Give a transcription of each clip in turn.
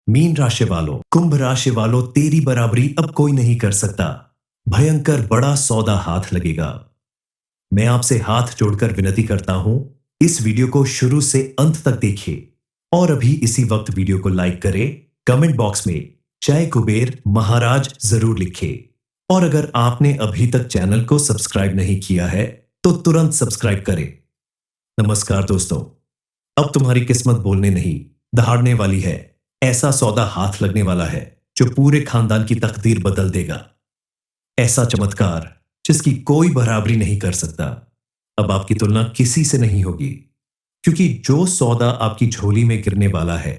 Mean राशि वालों, कुंभ राशि वालों, तेरी बराबरी अब कोई नहीं कर सकता। भयंकर बड़ा सौदा हाथ लगेगा। मैं आपसे हाथ जोड़कर विनती करता हूं, इस वीडियो को शुरू से अंत तक देखिए और अभी इसी वक्त वीडियो को लाइक करें। कमेंट बॉक्स में जय कुबेर महाराज जरूर लिखें और अगर आपने अभी तक चैनल को सब्सक्राइब नहीं किया है तो तुरंत सब्सक्राइब करें। नमस्कार दोस्तों, अब तुम्हारी किस्मत बोलने नहीं दहाड़ने वाली है। ऐसा सौदा हाथ लगने वाला है जो पूरे खानदान की तकदीर बदल देगा। ऐसा चमत्कार जिसकी कोई बराबरी नहीं कर सकता। अब आपकी तुलना किसी से नहीं होगी, क्योंकि जो सौदा आपकी झोली में गिरने वाला है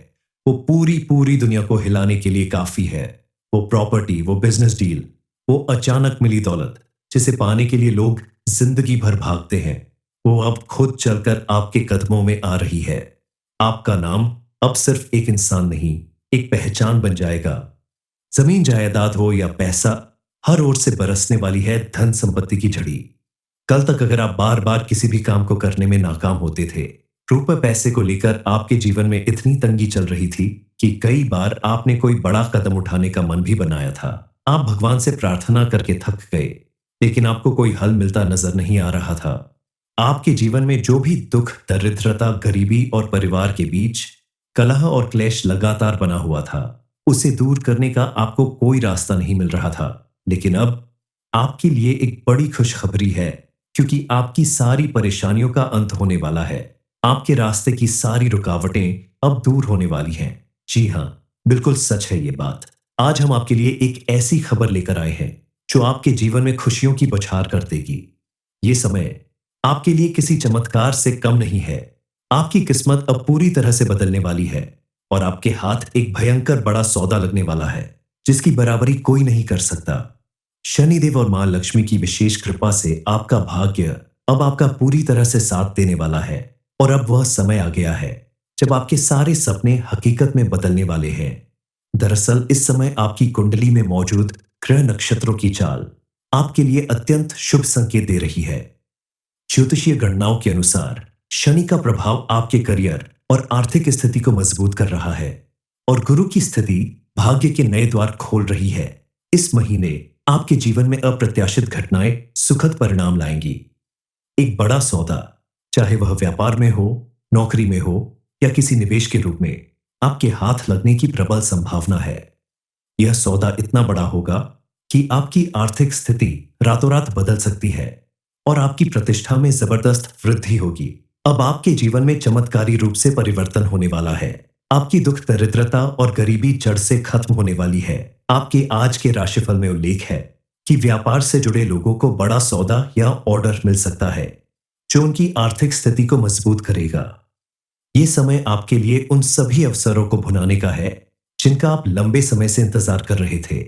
वो पूरी पूरी दुनिया को हिलाने के लिए काफी है। वो प्रॉपर्टी, वो बिजनेस डील, वो अचानक मिली दौलत जिसे पाने के लिए लोग जिंदगी भर भागते हैं, वो अब खुद चलकर आपके कदमों में आ रही है। आपका नाम अब सिर्फ एक इंसान नहीं, एक पहचान बन जाएगा। जमीन जायदाद हो या पैसा, हर ओर से बरसने वाली है धन संपत्ति की झड़ी। कल तक अगर आप बार बार किसी भी काम को करने में नाकाम होते थे, रुपए पैसे को लेकर आपके जीवन में इतनी तंगी चल रही थी कि कई बार आपने कोई बड़ा कदम उठाने का मन भी बनाया था। आप भगवान से प्रार्थना करके थक गए, लेकिन आपको कोई हल मिलता नजर नहीं आ रहा था। आपके जीवन में जो भी दुख, दरिद्रता, गरीबी और परिवार के बीच कलह और क्लेश लगातार बना हुआ था, उसे दूर करने का आपको कोई रास्ता नहीं मिल रहा था। लेकिन अब आपके लिए एक बड़ी खुशखबरी है, क्योंकि आपकी सारी परेशानियों का अंत होने वाला है। आपके रास्ते की सारी रुकावटें अब दूर होने वाली हैं। जी हां, बिल्कुल सच है ये बात। आज हम आपके लिए एक ऐसी खबर लेकर आए हैं जो आपके जीवन में खुशियों की बौछार कर देगी। ये समय आपके लिए किसी चमत्कार से कम नहीं है। आपकी किस्मत अब पूरी तरह से बदलने वाली है और आपके हाथ एक भयंकर बड़ा सौदा लगने वाला है जिसकी बराबरी कोई नहीं कर सकता। शनिदेव और मां लक्ष्मी की विशेष कृपा से आपका भाग्य अब आपका पूरी तरह से साथ देने वाला है और अब वह समय आ गया है जब आपके सारे सपने हकीकत में बदलने वाले हैं। दरअसल इस समय आपकी कुंडली में मौजूद ग्रह नक्षत्रों की चाल आपके लिए अत्यंत शुभ संकेत दे रही है। ज्योतिषीय गणनाओं के अनुसार शनि का प्रभाव आपके करियर और आर्थिक स्थिति को मजबूत कर रहा है और गुरु की स्थिति भाग्य के नए द्वार खोल रही है। इस महीने आपके जीवन में अप्रत्याशित घटनाएं सुखद परिणाम लाएंगी। एक बड़ा सौदा, चाहे वह व्यापार में हो, नौकरी में हो या किसी निवेश के रूप में, आपके हाथ लगने की प्रबल संभावना है। यह सौदा इतना बड़ा होगा कि आपकी आर्थिक स्थिति रातों रात बदल सकती है और आपकी प्रतिष्ठा में जबरदस्त वृद्धि होगी। अब आपके जीवन में चमत्कारी रूप से परिवर्तन होने वाला है। आपकी दुख, दरिद्रता और गरीबी जड़ से खत्म होने वाली है। आपके आज के राशिफल में उल्लेख है कि व्यापार से जुड़े लोगों को बड़ा सौदा या ऑर्डर मिल सकता है जो उनकी आर्थिक स्थिति को मजबूत करेगा। ये समय आपके लिए उन सभी अवसरों को भुनाने का है जिनका आप लंबे समय से इंतजार कर रहे थे।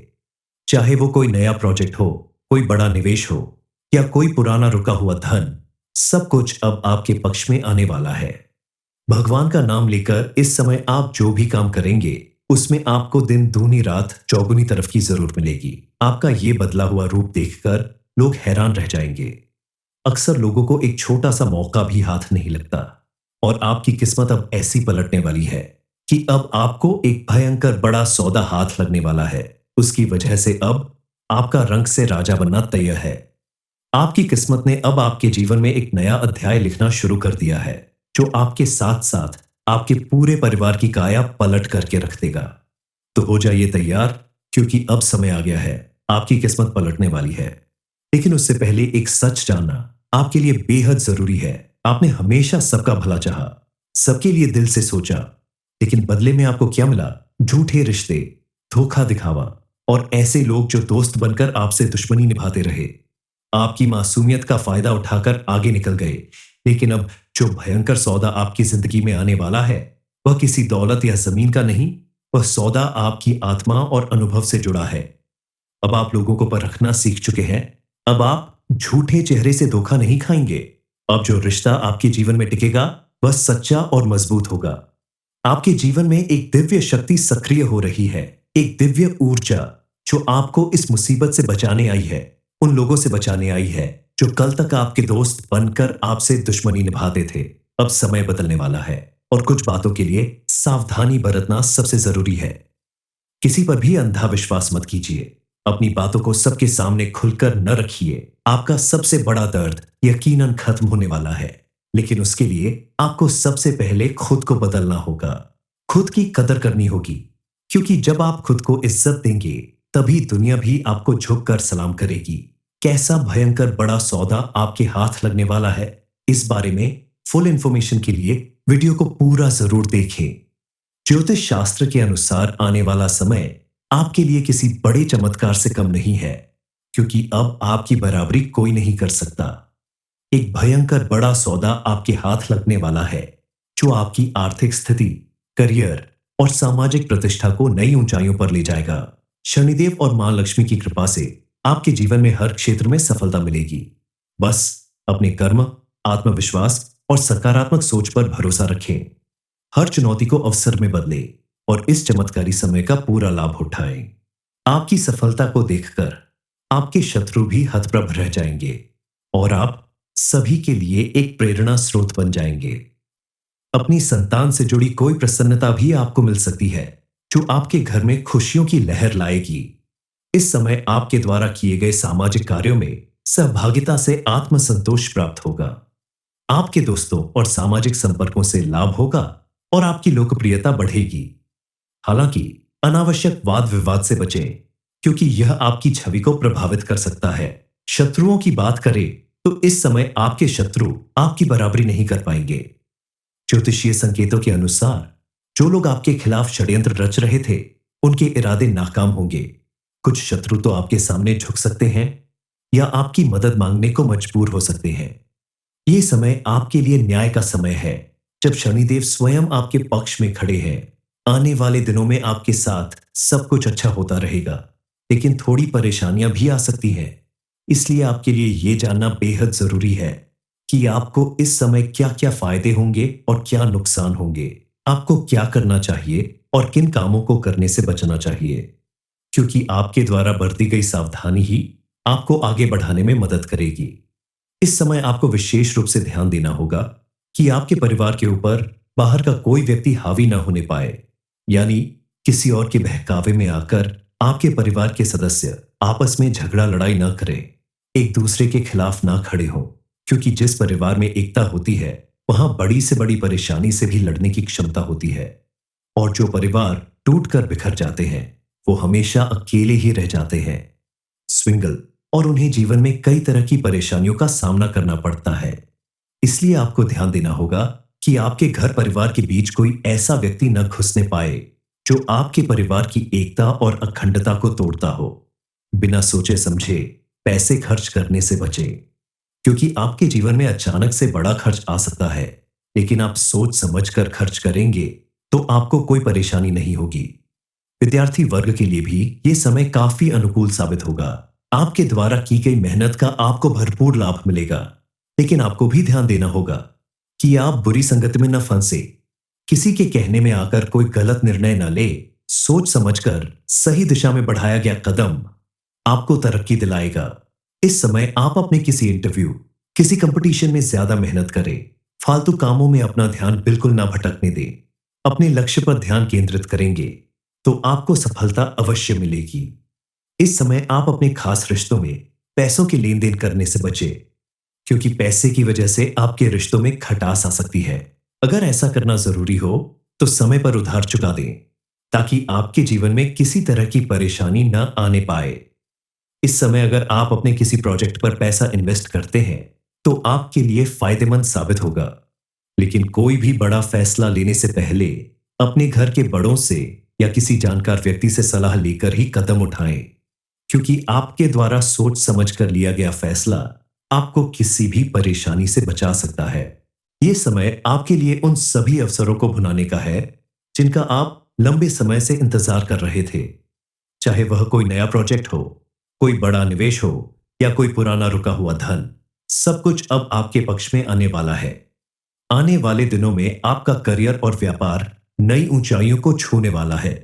चाहे वो कोई नया प्रोजेक्ट हो, कोई बड़ा निवेश हो या कोई पुराना रुका हुआ धन, सब कुछ अब आपके पक्ष में आने वाला है। भगवान का नाम लेकर इस समय आप जो भी काम करेंगे उसमें आपको दिन दूनी रात चौगुनी तरफ की जरूर मिलेगी। आपका ये बदला हुआ रूप देखकर लोग हैरान रह जाएंगे। अक्सर लोगों को एक छोटा सा मौका भी हाथ नहीं लगता और आपकी किस्मत अब ऐसी पलटने वाली है कि अब आपको एक भयंकर बड़ा सौदा हाथ लगने वाला है। उसकी वजह से अब आपका रंग से राजा बनना तय है। आपकी किस्मत ने अब आपके जीवन में एक नया अध्याय लिखना शुरू कर दिया है जो आपके साथ साथ आपके पूरे परिवार की काया पलट करके रख देगा। तो हो जाइए तैयार, क्योंकि अब समय आ गया है, आपकी किस्मत पलटने वाली है। लेकिन उससे पहले एक सच जानना आपके लिए बेहद जरूरी है। आपने हमेशा सबका भला चाहा, सबके लिए दिल से सोचा, लेकिन बदले में आपको क्या मिला? झूठे रिश्ते, धोखा दिखावा और ऐसे लोग जो दोस्त बनकर आपसे दुश्मनी निभाते रहे। आपकी मासूमियत का फायदा उठाकर आगे निकल गए, लेकिन अब जो भयंकर सौदा आपकी जिंदगी में आने वाला है वह किसी दौलत या जमीन का नहीं, वह सौदा आपकी आत्मा और अनुभव से जुड़ा है। अब आप लोगों को परखना सीख चुके हैं। अब आप झूठे चेहरे से धोखा नहीं खाएंगे। अब जो रिश्ता आपके जीवन में टिकेगा वह सच्चा और मजबूत होगा। आपके जीवन में एक दिव्य शक्ति सक्रिय हो रही है, एक दिव्य ऊर्जा जो आपको इस मुसीबत से बचाने आई है, उन लोगों से बचाने आई है जो कल तक आपके दोस्त बनकर आपसे दुश्मनी निभाते थे। अब समय बदलने वाला है और कुछ बातों के लिए सावधानी बरतना सबसे जरूरी है। किसी पर भी अंधा विश्वास मत कीजिए। अपनी बातों को सबके सामने खुलकर न रखिए। आपका सबसे बड़ा दर्द यकीनन खत्म होने वाला है, लेकिन उसके लिए आपको सबसे पहले खुद को बदलना होगा। खुद की कदर करनी होगी, क्योंकि जब आप खुद को इज्जत देंगे, तभी दुनिया भी आपको झुककर सलाम करेगी। कैसा भयंकर बड़ा सौदा आपके हाथ लगने वाला है, इस बारे में फुल इंफॉर्मेशन के लिए वीडियो को पूरा जरूर देखें। ज्योतिष शास्त्र के अनुसार आने वाला समय आपके लिए किसी बड़े चमत्कार से कम नहीं है, क्योंकि अब आपकी बराबरी कोई नहीं कर सकता। एक भयंकर बड़ा सौदा आपके हाथ लगने वाला है, जो आपकी आर्थिक स्थिति, करियर और सामाजिक प्रतिष्ठा को नई ऊंचाइयों पर ले जाएगा। शनिदेव और मां लक्ष्मी की कृपा से आपके जीवन में हर क्षेत्र में सफलता मिलेगी। बस अपने कर्म, आत्मविश्वास और सकारात्मक सोच पर भरोसा रखें। हर चुनौती को अवसर में बदले और इस चमत्कारी समय का पूरा लाभ उठाएं। आपकी सफलता को देखकर आपके शत्रु भी हतप्रभ रह जाएंगे और आप सभी के लिए एक प्रेरणा स्रोत बन जाएंगे। अपनी संतान से जुड़ी कोई प्रसन्नता भी आपको मिल सकती है, जो आपके घर में खुशियों की लहर लाएगी। इस समय आपके द्वारा किए गए सामाजिक कार्यों में सहभागिता से आत्मसंतोष प्राप्त होगा। आपके दोस्तों और सामाजिक संपर्कों से लाभ होगा और आपकी लोकप्रियता बढ़ेगी। हालांकि अनावश्यक वाद विवाद से बचें, क्योंकि यह आपकी छवि को प्रभावित कर सकता है। शत्रुओं की बात करें तो इस समय आपके शत्रु आपकी बराबरी नहीं कर पाएंगे। ज्योतिषीय संकेतों के अनुसार जो लोग आपके खिलाफ षड्यंत्र रच रहे थे, उनके इरादे नाकाम होंगे। कुछ शत्रु तो आपके सामने झुक सकते हैं या आपकी मदद मांगने को मजबूर हो सकते हैं। यह समय आपके लिए न्याय का समय है, जब शनिदेव स्वयं आपके पक्ष में खड़े हैं। आने वाले दिनों में आपके साथ सब कुछ अच्छा होता रहेगा, लेकिन थोड़ी परेशानियां भी आ सकती हैं। इसलिए आपके लिए यह जानना बेहद जरूरी है कि आपको इस समय क्या क्या फायदे होंगे और क्या नुकसान होंगे। आपको क्या करना चाहिए और किन कामों को करने से बचना चाहिए, क्योंकि आपके द्वारा बरती गई सावधानी ही आपको आगे बढ़ाने में मदद करेगी। इस समय आपको विशेष रूप से ध्यान देना होगा कि आपके परिवार के ऊपर बाहर का कोई व्यक्ति हावी ना होने पाए, यानी किसी और के बहकावे में आकर आपके परिवार के सदस्य आपस में झगड़ा लड़ाई ना करें, एक दूसरे के खिलाफ ना खड़े हों, क्योंकि जिस परिवार में एकता होती है, वहां बड़ी से बड़ी परेशानी से भी लड़ने की क्षमता होती है। और जो परिवार टूटकर बिखर जाते हैं, वो हमेशा अकेले ही रह जाते हैं, स्विंगल, और उन्हें जीवन में कई तरह की परेशानियों का सामना करना पड़ता है। इसलिए आपको ध्यान देना होगा कि आपके घर परिवार के बीच कोई ऐसा व्यक्ति न घुसने पाए जो आपके परिवार की एकता और अखंडता को तोड़ता हो। बिना सोचे समझे पैसे खर्च करने से बचें, क्योंकि आपके जीवन में अचानक से बड़ा खर्च आ सकता है, लेकिन आप सोच समझकर खर्च करेंगे तो आपको कोई परेशानी नहीं होगी। विद्यार्थी वर्ग के लिए भी ये समय काफी अनुकूल साबित होगा। आपके द्वारा की गई मेहनत का आपको भरपूर लाभ मिलेगा, लेकिन आपको भी ध्यान देना होगा कि आप बुरी संगत में न फंसे। किसी के कहने में आकर कोई गलत निर्णय न ले। सोच समझकर सही दिशा में बढ़ाया गया कदम आपको तरक्की दिलाएगा। इस समय आप अपने किसी इंटरव्यू, किसी कंपटीशन में ज्यादा मेहनत करें। फालतू कामों में अपना ध्यान बिल्कुल ना भटकने दें। अपने लक्ष्य पर ध्यान केंद्रित करेंगे तो आपको सफलता अवश्य मिलेगी। इस समय आप अपने खास रिश्तों में पैसों के लेन देन करने से बचें, क्योंकि पैसे की वजह से आपके रिश्तों में खटास आ सकती है। अगर ऐसा करना जरूरी हो तो समय पर उधार चुका दें, ताकि आपके जीवन में किसी तरह की परेशानी न आने पाए। इस समय अगर आप अपने किसी प्रोजेक्ट पर पैसा इन्वेस्ट करते हैं तो आपके लिए फायदेमंद साबित होगा, लेकिन कोई भी बड़ा फैसला लेने से पहले अपने घर के बड़ों से या किसी जानकार व्यक्ति से सलाह लेकर ही कदम उठाएं, क्योंकि आपके द्वारा सोच समझकर लिया गया फैसला आपको किसी भी परेशानी से बचा सकता है। यह समय आपके लिए उन सभी अवसरों को भुनाने का है जिनका आप लंबे समय से इंतजार कर रहे थे। चाहे वह कोई नया प्रोजेक्ट हो, कोई बड़ा निवेश हो या कोई पुराना रुका हुआ धन, सब कुछ अब आपके पक्ष में आने वाला है। आने वाले दिनों में आपका करियर और व्यापार नई ऊंचाइयों को छूने वाला है।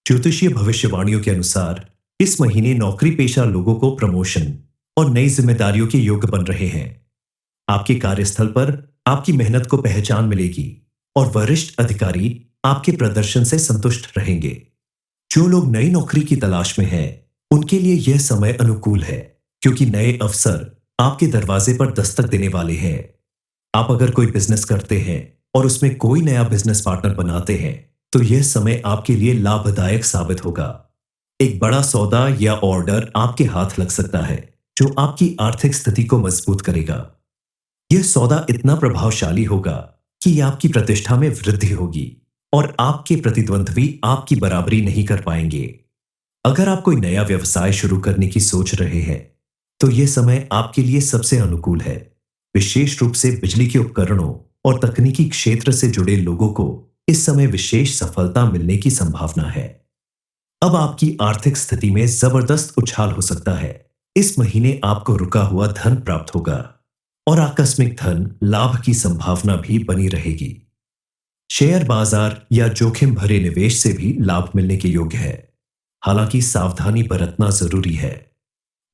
ज्योतिषीय भविष्यवाणियों के अनुसार इस महीने नौकरी पेशा लोगों को प्रमोशन और नई जिम्मेदारियों के योग्य बन रहे हैं। आपके कार्यस्थल पर आपकी मेहनत को पहचान मिलेगी और वरिष्ठ अधिकारी आपके प्रदर्शन से संतुष्ट रहेंगे। जो लोग नई नौकरी की तलाश में हैं, उनके लिए यह समय अनुकूल है, क्योंकि नए अवसर आपके दरवाजे पर दस्तक देने वाले हैं। आप अगर कोई बिजनेस करते हैं और उसमें कोई नया बिजनेस पार्टनर बनाते हैं, तो यह समय आपके लिए लाभदायक साबित होगा। एक बड़ा सौदा या ऑर्डर आपके हाथ लग सकता है, जो आपकी आर्थिक स्थिति को मजबूत करेगा। यह सौदा इतना प्रभावशाली होगा कि यह आपकी प्रतिष्ठा में वृद्धि होगी और आपके प्रतिद्वंद्वी आपकी बराबरी नहीं कर पाएंगे। अगर आप कोई नया व्यवसाय शुरू करने की सोच रहे हैं, तो यह समय आपके लिए सबसे अनुकूल है। विशेष रूप से बिजली के उपकरणों और तकनीकी क्षेत्र से जुड़े लोगों को इस समय विशेष सफलता मिलने की संभावना है। अब आपकी आर्थिक स्थिति में जबरदस्त उछाल हो सकता है। इस महीने आपको रुका हुआ धन प्राप्त होगा और आकस्मिक धन लाभ की संभावना भी बनी रहेगी। शेयर बाजार या जोखिम भरे निवेश से भी लाभ मिलने के योग्य है, हालांकि सावधानी बरतना जरूरी है।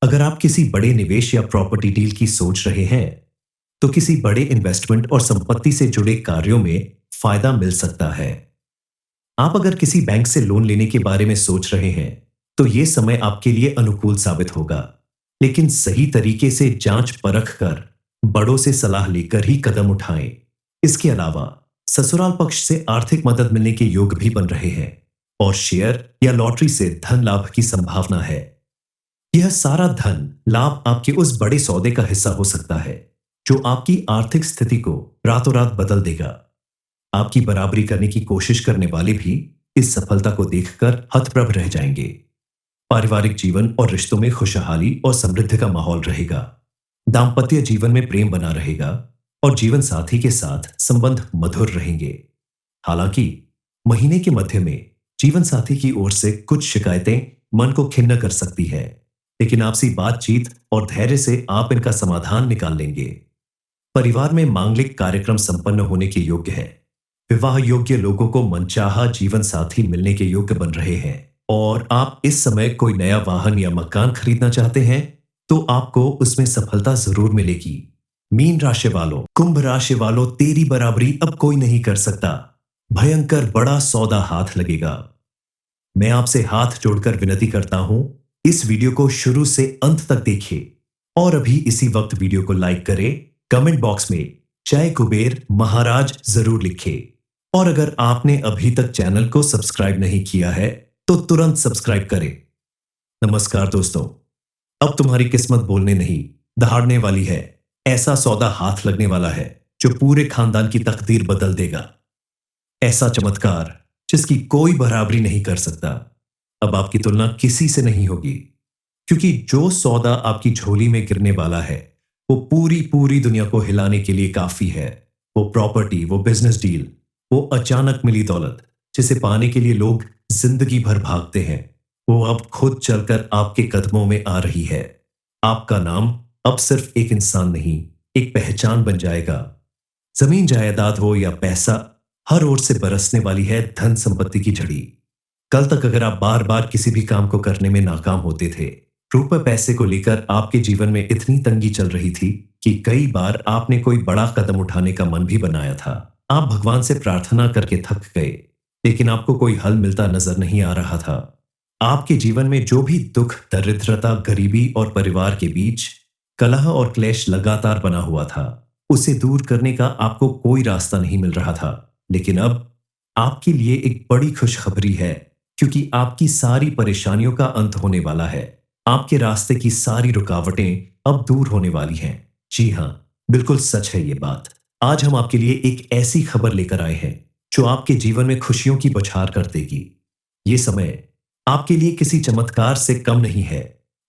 अगर आप किसी बड़े निवेश या प्रॉपर्टी डील की सोच रहे हैं, तो किसी बड़े इन्वेस्टमेंट और संपत्ति से जुड़े कार्यों में फायदा मिल सकता है। आप अगर किसी बैंक से लोन लेने के बारे में सोच रहे हैं, तो यह समय आपके लिए अनुकूल साबित होगा, लेकिन सही तरीके से जांच परख कर बड़ों से सलाह लेकर ही कदम उठाएं। इसके अलावा ससुराल पक्ष से आर्थिक मदद मिलने के योग भी बन रहे हैं और शेयर या लॉटरी से धन लाभ की संभावना है। यह सारा धन लाभ आपके उस बड़े सौदे का हिस्सा हो सकता है, जो आपकी आर्थिक स्थिति को रातों रात बदल देगा। आपकी बराबरी करने की कोशिश करने वाले भी इस सफलता को देखकर हतप्रभ रह जाएंगे। पारिवारिक जीवन और रिश्तों में खुशहाली और समृद्धि का माहौल रहेगा। दाम्पत्य जीवन में प्रेम बना रहेगा और जीवन साथी के साथ संबंध मधुर रहेंगे। हालांकि महीने के मध्य में जीवन साथी की ओर से कुछ शिकायतें मन को खिन्न कर सकती है, लेकिन आपसी बातचीत और धैर्य से आप इनका समाधान निकाल लेंगे। परिवार में मांगलिक कार्यक्रम संपन्न होने के योग्य है। विवाह योग्य लोगों को मनचाहा जीवन साथी मिलने के योग्य बन रहे हैं और आप इस समय कोई नया वाहन या मकान खरीदना चाहते हैं, तो आपको उसमें सफलता जरूर मिलेगी। मीन राशि वालों, कुंभ राशि वालों, तेरी बराबरी अब कोई नहीं कर सकता। भयंकर बड़ा सौदा हाथ लगेगा। मैं आपसे हाथ जोड़कर विनती करता हूं, इस वीडियो को शुरू से अंत तक देखिए और अभी इसी वक्त वीडियो को लाइक करें। कमेंट बॉक्स में जय कुबेर महाराज जरूर लिखें और अगर आपने अभी तक चैनल को सब्सक्राइब नहीं किया है, तो तुरंत सब्सक्राइब करें। नमस्कार दोस्तों, अब तुम्हारी किस्मत बोलने नहीं, दहाड़ने वाली है। ऐसा सौदा हाथ लगने वाला है जो पूरे खानदान की तकदीर बदल देगा। ऐसा चमत्कार जिसकी कोई बराबरी नहीं कर सकता। अब आपकी तुलना किसी से नहीं होगी, क्योंकि जो सौदा आपकी झोली में गिरने वाला है, वो पूरी पूरी दुनिया को हिलाने के लिए काफी है। वो प्रॉपर्टी, वो बिजनेस डील, वो अचानक मिली दौलत जिसे पाने के लिए लोग जिंदगी भर भागते हैं, वो अब खुद चलकर आपके कदमों में आ रही है। आपका नाम अब सिर्फ एक इंसान नहीं, एक पहचान बन जाएगा। जमीन जायदाद हो या पैसा, हर ओर से बरसने वाली है धन संपत्ति की झड़ी। कल तक अगर आप बार बार किसी भी काम को करने में नाकाम होते थे, रुपए पैसे को लेकर आपके जीवन में इतनी तंगी चल रही थी कि कई बार आपने कोई बड़ा कदम उठाने का मन भी बनाया था। आप भगवान से प्रार्थना करके थक गए, लेकिन आपको कोई हल मिलता नजर नहीं आ रहा था। आपके जीवन में जो भी दुख, दरिद्रता, गरीबी और परिवार के बीच कलह और क्लेश लगातार बना हुआ था, उसे दूर करने का आपको कोई रास्ता नहीं मिल रहा था। लेकिन अब आपके लिए एक बड़ी खुशखबरी है, क्योंकि आपकी सारी परेशानियों का अंत होने वाला है। आपके रास्ते की सारी रुकावटें अब दूर होने वाली हैं। जी हाँ, बिल्कुल सच है ये बात। आज हम आपके लिए एक ऐसी खबर लेकर आए हैं जो आपके जीवन में खुशियों की बौछार कर देगी। ये समय आपके लिए किसी चमत्कार से कम नहीं है।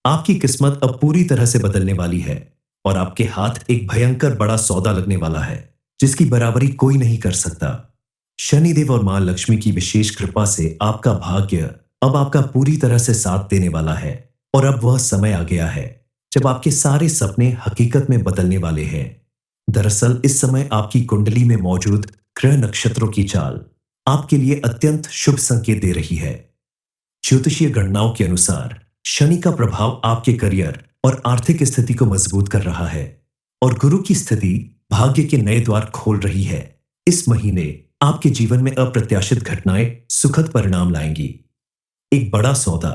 आपकी किस्मत अब पूरी तरह से बदलने वाली है और आपके हाथ एक भयंकर बड़ा सौदा लगने वाला है, जिसकी बराबरी कोई नहीं कर सकता। शनिदेव और मां लक्ष्मी की विशेष कृपा से आपका भाग्य अब आपका पूरी तरह से साथ देने वाला है और अब वह समय आ गया है जब आपके सारे सपने हकीकत में बदलने वाले हैं। दरअसल इस समय आपकी कुंडली में मौजूद ग्रह नक्षत्रों की चाल आपके लिए अत्यंत शुभ संकेत दे रही है। ज्योतिषीय गणनाओं के अनुसार शनि का प्रभाव आपके करियर और आर्थिक स्थिति को मजबूत कर रहा है और गुरु की स्थिति भाग्य के नए द्वार खोल रही है। इस महीने आपके जीवन में अप्रत्याशित घटनाएं सुखद परिणाम लाएंगी। एक बड़ा सौदा,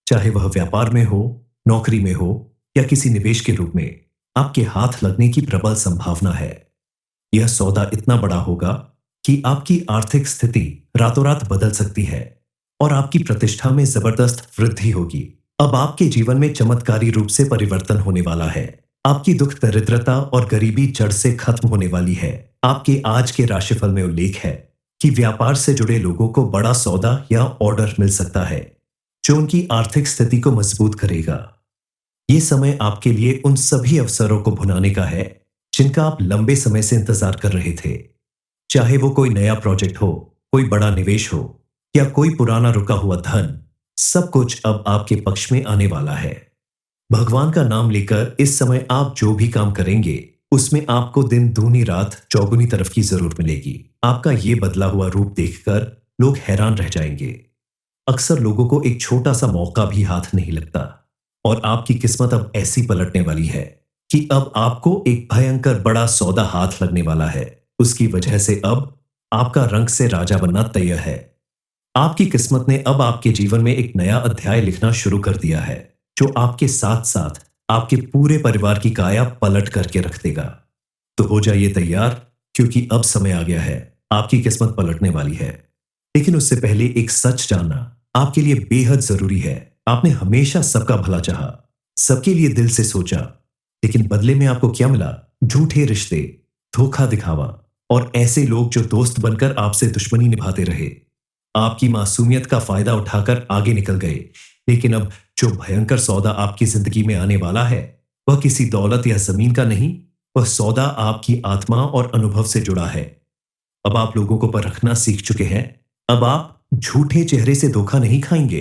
चाहे वह व्यापार में हो, नौकरी में हो या किसी निवेश के रूप में, आपके हाथ लगने की प्रबल संभावना है। यह सौदा इतना बड़ा होगा कि आपकी आर्थिक स्थिति रातों रात बदल सकती है और आपकी प्रतिष्ठा में जबरदस्त वृद्धि होगी। अब आपके जीवन में चमत्कारी रूप से परिवर्तन होने वाला है। आपकी दुख दरिद्रता और गरीबी जड़ से खत्म होने वाली है। आपके आज के राशिफल में उल्लेख है कि व्यापार से जुड़े लोगों को बड़ा सौदा या ऑर्डर मिल सकता है जो उनकी आर्थिक स्थिति को मजबूत करेगा। ये समय आपके लिए उन सभी अवसरों को भुनाने का है जिनका आप लंबे समय से इंतजार कर रहे थे। चाहे वो कोई नया प्रोजेक्ट हो, कोई बड़ा निवेश हो या कोई पुराना रुका हुआ धन, सब कुछ अब आपके पक्ष में आने वाला है। भगवान का नाम लेकर इस समय आप जो भी काम करेंगे उसमें आपको दिन दूनी रात चौगुनी तरफ की जरूर मिलेगी। आपका ये बदला हुआ रूप देखकर लोग हैरान रह जाएंगे। अक्सर लोगों को एक छोटा सा मौका भी हाथ नहीं लगता और आपकी किस्मत अब ऐसी पलटने वाली है कि अब आपको एक भयंकर बड़ा सौदा हाथ लगने वाला है। उसकी वजह से अब आपका रंग से राजा बनना तय है। आपकी किस्मत ने अब आपके जीवन में एक नया अध्याय लिखना शुरू कर दिया है जो आपके साथ साथ आपके पूरे परिवार की काया पलट करके रख देगा। तो हो जाइए तैयार, क्योंकि अब समय आ गया है, आपकी किस्मत पलटने वाली है। लेकिन उससे पहले एक सच जानना आपके लिए बेहद जरूरी है। आपने हमेशा सबका भला चाहा, सबके लिए दिल से सोचा, लेकिन बदले में आपको क्या मिला? झूठे रिश्ते, धोखा दिखावा और ऐसे लोग जो दोस्त बनकर आपसे दुश्मनी निभाते रहे। आपकी मासूमियत का फायदा उठाकर आगे निकल गए। लेकिन अब जो भयंकर सौदा आपकी जिंदगी में आने वाला है वह किसी दौलत या जमीन का नहीं, वह सौदा आपकी आत्मा और अनुभव से जुड़ा है। अब आप लोगों को परखना सीख चुके हैं। अब आप झूठे चेहरे से धोखा नहीं खाएंगे।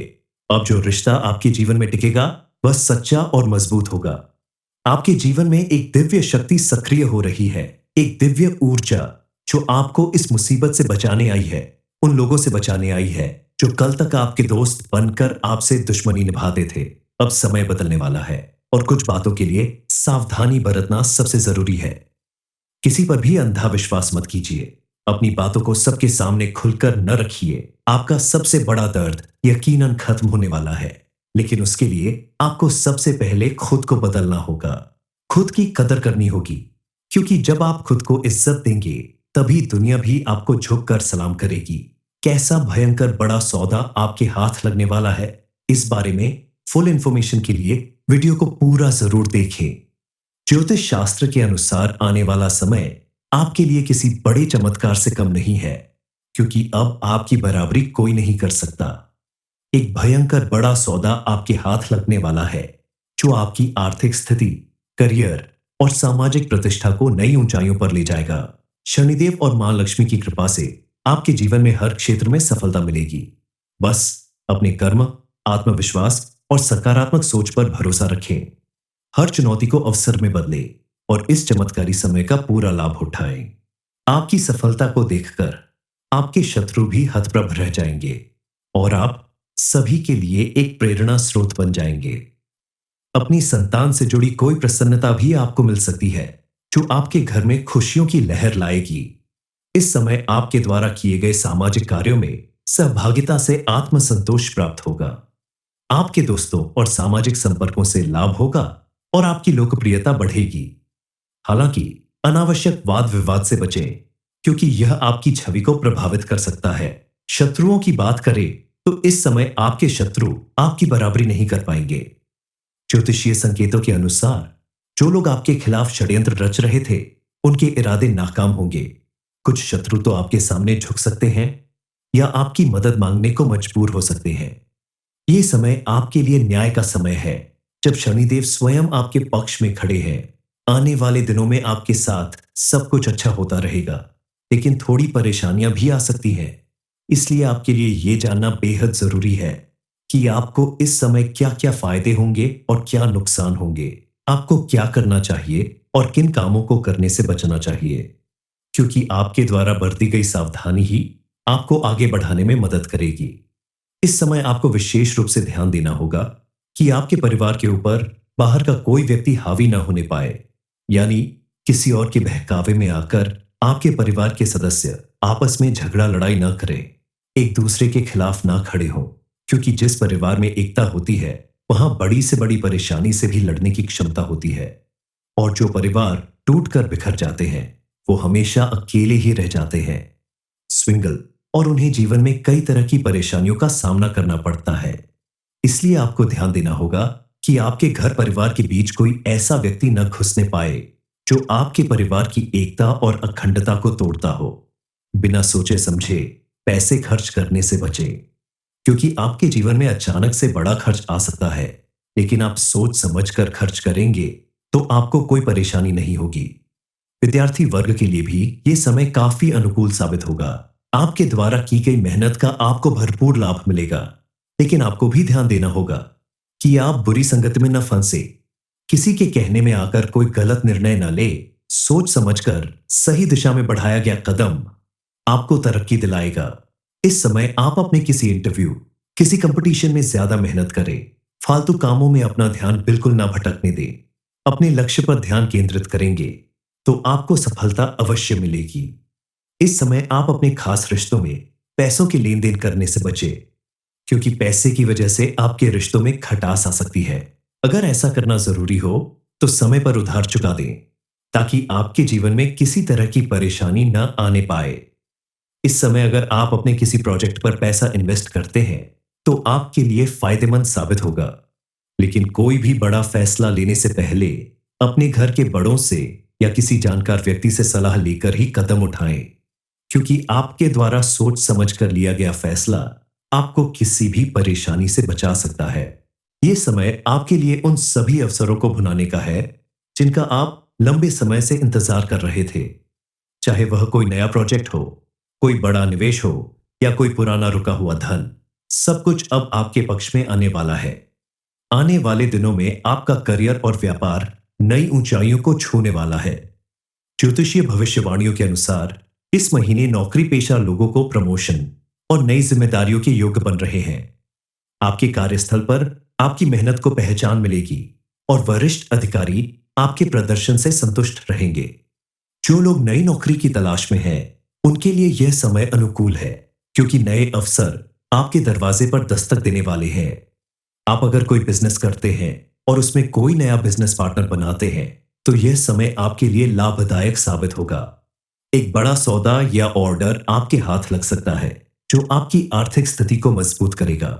अब जो रिश्ता आपके जीवन में टिकेगा वह सच्चा और मजबूत होगा। आपके जीवन में एक दिव्य शक्ति सक्रिय हो रही है, एक दिव्य ऊर्जा जो आपको इस मुसीबत से बचाने आई है, उन लोगों से बचाने आई है जो कल तक आपके दोस्त बनकर आपसे दुश्मनी निभाते थे। अब समय बदलने वाला है और कुछ बातों के लिए सावधानी बरतना सबसे जरूरी है। किसी पर भी अंधा विश्वास मत कीजिए। अपनी बातों को सबके सामने खुलकर न रखिए। आपका सबसे बड़ा दर्द यकीनन खत्म होने वाला है, लेकिन उसके लिए आपको सबसे पहले खुद को बदलना होगा। खुद की कदर करनी होगी, क्योंकि जब आप खुद को इज्जत देंगे तभी दुनिया भी आपको झुककर सलाम करेगी। कैसा भयंकर बड़ा सौदा आपके हाथ लगने वाला है, इस बारे में फुल इंफॉर्मेशन के लिए वीडियो को पूरा जरूर देखें। ज्योतिष शास्त्र के अनुसार आने वाला समय आपके लिए किसी बड़े चमत्कार से कम नहीं है, क्योंकि अब आपकी बराबरी कोई नहीं कर सकता। एक भयंकर बड़ा सौदा आपके हाथ लगने वाला है जो आपकी आर्थिक स्थिति, करियर और सामाजिक प्रतिष्ठा को नई ऊंचाइयों पर ले जाएगा। शनिदेव और मां लक्ष्मी की कृपा से आपके जीवन में हर क्षेत्र में सफलता मिलेगी। बस अपने कर्म, आत्मविश्वास और सकारात्मक सोच पर भरोसा रखें। हर चुनौती को अवसर में बदले और इस चमत्कारी समय का पूरा लाभ उठाएं। आपकी सफलता को देखकर आपके शत्रु भी हतप्रभ रह जाएंगे और आप सभी के लिए एक प्रेरणा स्रोत बन जाएंगे। अपनी संतान से जुड़ी कोई प्रसन्नता भी आपको मिल सकती है जो आपके घर में खुशियों की लहर लाएगी। इस समय आपके द्वारा किए गए सामाजिक कार्यों में सहभागिता से आत्मसंतोष प्राप्त होगा। आपके दोस्तों और सामाजिक संपर्कों से लाभ होगा और आपकी लोकप्रियता बढ़ेगी। हालांकि अनावश्यक वाद विवाद से बचें, क्योंकि यह आपकी छवि को प्रभावित कर सकता है। शत्रुओं की बात करें तो इस समय आपके शत्रु आपकी बराबरी नहीं कर पाएंगे। ज्योतिषीय संकेतों के अनुसार जो लोग आपके खिलाफ षड्यंत्र रच रहे थे उनके इरादे नाकाम होंगे। कुछ शत्रु तो आपके सामने झुक सकते हैं या आपकी मदद मांगने को मजबूर हो सकते हैं। यह समय आपके लिए न्याय का समय है, जब शनिदेव स्वयं आपके पक्ष में खड़े हैं। आने वाले दिनों में आपके साथ सब कुछ अच्छा होता रहेगा, लेकिन थोड़ी परेशानियां भी आ सकती हैं। इसलिए आपके लिए यह जानना बेहद जरूरी है कि आपको इस समय क्या क्या फायदे होंगे और क्या नुकसान होंगे। आपको क्या करना चाहिए और किन कामों को करने से बचना चाहिए, क्योंकि आपके द्वारा बरती गई सावधानी ही आपको आगे बढ़ाने में मदद करेगी। इस समय आपको विशेष रूप से ध्यान देना होगा कि आपके परिवार के ऊपर बाहर का कोई व्यक्ति हावी ना होने पाए, यानी किसी और के बहकावे में आकर आपके परिवार के सदस्य आपस में झगड़ा लड़ाई ना करें, एक दूसरे के खिलाफ ना खड़े हों। क्योंकि जिस परिवार में एकता होती है वहां बड़ी से बड़ी परेशानी से भी लड़ने की क्षमता होती है। और जो परिवार टूटकर बिखर जाते हैं वो हमेशा अकेले ही रह जाते हैं, स्विंगल, और उन्हें जीवन में कई तरह की परेशानियों का सामना करना पड़ता है। इसलिए आपको ध्यान देना होगा कि आपके घर परिवार के बीच कोई ऐसा व्यक्ति न घुसने पाए जो आपके परिवार की एकता और अखंडता को तोड़ता हो। बिना सोचे समझे पैसे खर्च करने से बचें, क्योंकि आपके जीवन में अचानक से बड़ा खर्च आ सकता है, लेकिन आप सोच समझकर खर्च करेंगे तो आपको कोई परेशानी नहीं होगी। विद्यार्थी वर्ग के लिए भी ये समय काफी अनुकूल साबित होगा। आपके द्वारा की गई मेहनत का आपको भरपूर लाभ मिलेगा, लेकिन आपको भी ध्यान देना होगा कि आप बुरी संगत में न फंसे। किसी के कहने में आकर कोई गलत निर्णय न ले। सोच समझकर सही दिशा में बढ़ाया गया कदम आपको तरक्की दिलाएगा। इस समय आप अपने किसी इंटरव्यू, किसी कंपटीशन में ज्यादा मेहनत करें। फालतू कामों में अपना ध्यान बिल्कुल ना भटकने दें। अपने लक्ष्य पर ध्यान केंद्रित करेंगे तो आपको सफलता अवश्य मिलेगी। इस समय आप अपने खास रिश्तों में पैसों के लेन देन करने से बचें, क्योंकि पैसे की वजह से आपके रिश्तों में खटास आ सकती है। अगर ऐसा करना जरूरी हो तो समय पर उधार चुका दें, ताकि आपके जीवन में किसी तरह की परेशानी न आने पाए। इस समय अगर आप अपने किसी प्रोजेक्ट पर पैसा इन्वेस्ट करते हैं तो आपके लिए फायदेमंद साबित होगा, लेकिन कोई भी बड़ा फैसला लेने से पहले अपने घर के बड़ों से या किसी जानकार व्यक्ति से सलाह लेकर ही कदम उठाएं, क्योंकि आपके द्वारा सोच समझकर लिया गया फैसला आपको किसी भी परेशानी से बचा सकता है। यह समय आपके लिए उन सभी अवसरों को भुनाने का है जिनका आप लंबे समय से इंतजार कर रहे थे। चाहे वह कोई नया प्रोजेक्ट हो, कोई बड़ा निवेश हो या कोई पुराना रुका हुआ धन, सब कुछ अब आपके पक्ष में आने वाला है। आने वाले दिनों में आपका करियर और व्यापार नई ऊंचाइयों को छूने वाला है। ज्योतिषीय भविष्यवाणियों के अनुसार इस महीने नौकरी पेशा लोगों को प्रमोशन और नई जिम्मेदारियों के योग बन रहे हैं। आपके कार्यस्थल पर आपकी मेहनत को पहचान मिलेगी और वरिष्ठ अधिकारी आपके प्रदर्शन से संतुष्ट रहेंगे। जो लोग नई नौकरी की तलाश में हैं, उनके लिए यह समय अनुकूल है, क्योंकि नए अवसर आपके दरवाजे पर दस्तक देने वाले हैं। आप अगर कोई बिजनेस करते हैं और उसमें कोई नया बिजनेस पार्टनर बनाते हैं तो यह समय आपके लिए लाभदायक साबित होगा। एक बड़ा सौदा या ऑर्डर आपके हाथ लग सकता है जो आपकी आर्थिक स्थिति को मजबूत करेगा।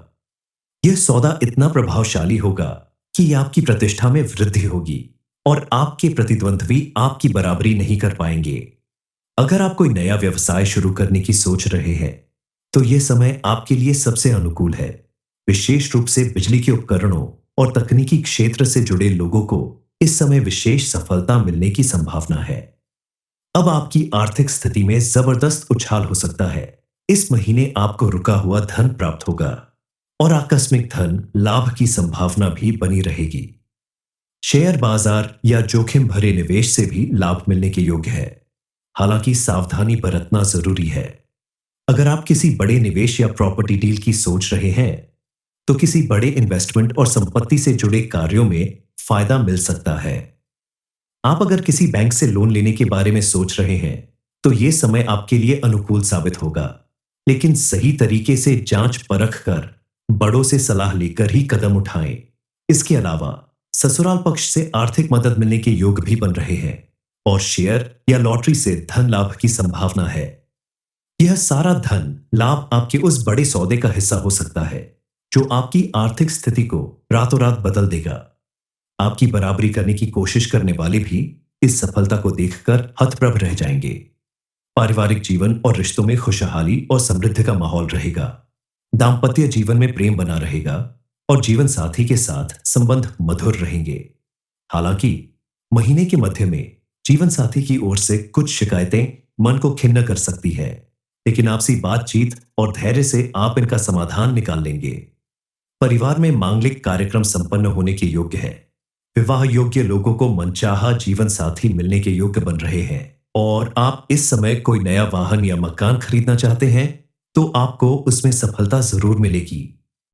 यह सौदा इतना प्रभावशाली होगा कि आपकी प्रतिष्ठा में वृद्धि होगी और आपके प्रतिद्वंद्वी आपकी बराबरी नहीं कर पाएंगे। अगर आप कोई नया व्यवसाय शुरू करने की सोच रहे हैं तो यह समय आपके लिए सबसे अनुकूल है। विशेष रूप से बिजली के उपकरणों और तकनीकी क्षेत्र से जुड़े लोगों को इस समय विशेष सफलता मिलने की संभावना है। अब आपकी आर्थिक स्थिति में जबरदस्त उछाल हो सकता है। इस महीने आपको रुका हुआ धन प्राप्त होगा और आकस्मिक धन लाभ की संभावना भी बनी रहेगी। शेयर बाजार या जोखिम भरे निवेश से भी लाभ मिलने के योग्य है, हालांकि सावधानी बरतना जरूरी है। अगर आप किसी बड़े निवेश या प्रॉपर्टी डील की सोच रहे हैं तो किसी बड़े इन्वेस्टमेंट और संपत्ति से जुड़े कार्यों में फायदा मिल सकता है। आप अगर किसी बैंक से लोन लेने के बारे में सोच रहे हैं तो यह समय आपके लिए अनुकूल साबित होगा, लेकिन सही तरीके से जांच परख कर बड़ों से सलाह लेकर ही कदम उठाएं। इसके अलावा ससुराल पक्ष से आर्थिक मदद मिलने के योग भी बन रहे हैं और शेयर या लॉटरी से धन लाभ की संभावना है। यह सारा धन लाभ आपके उस बड़े सौदे का हिस्सा हो सकता है जो आपकी आर्थिक स्थिति को रातों रात बदल देगा। आपकी बराबरी करने की कोशिश करने वाले भी इस सफलता को देखकर हतप्रभ रह जाएंगे। पारिवारिक जीवन और रिश्तों में खुशहाली और समृद्धि का माहौल रहेगा। दाम्पत्य जीवन में प्रेम बना रहेगा और जीवन साथी के साथ संबंध मधुर रहेंगे। हालांकि महीने के मध्य में जीवन साथी की ओर से कुछ शिकायतें मन को खिन्न कर सकती है, लेकिन आपसी बातचीत और धैर्य से आप इनका समाधान निकाल लेंगे। परिवार में मांगलिक कार्यक्रम संपन्न होने के योग्य है। विवाह योग्य लोगों को मनचाहा जीवन साथी मिलने के योग्य बन रहे हैं और आप इस समय कोई नया वाहन या मकान खरीदना चाहते हैं तो आपको उसमें सफलता जरूर मिलेगी।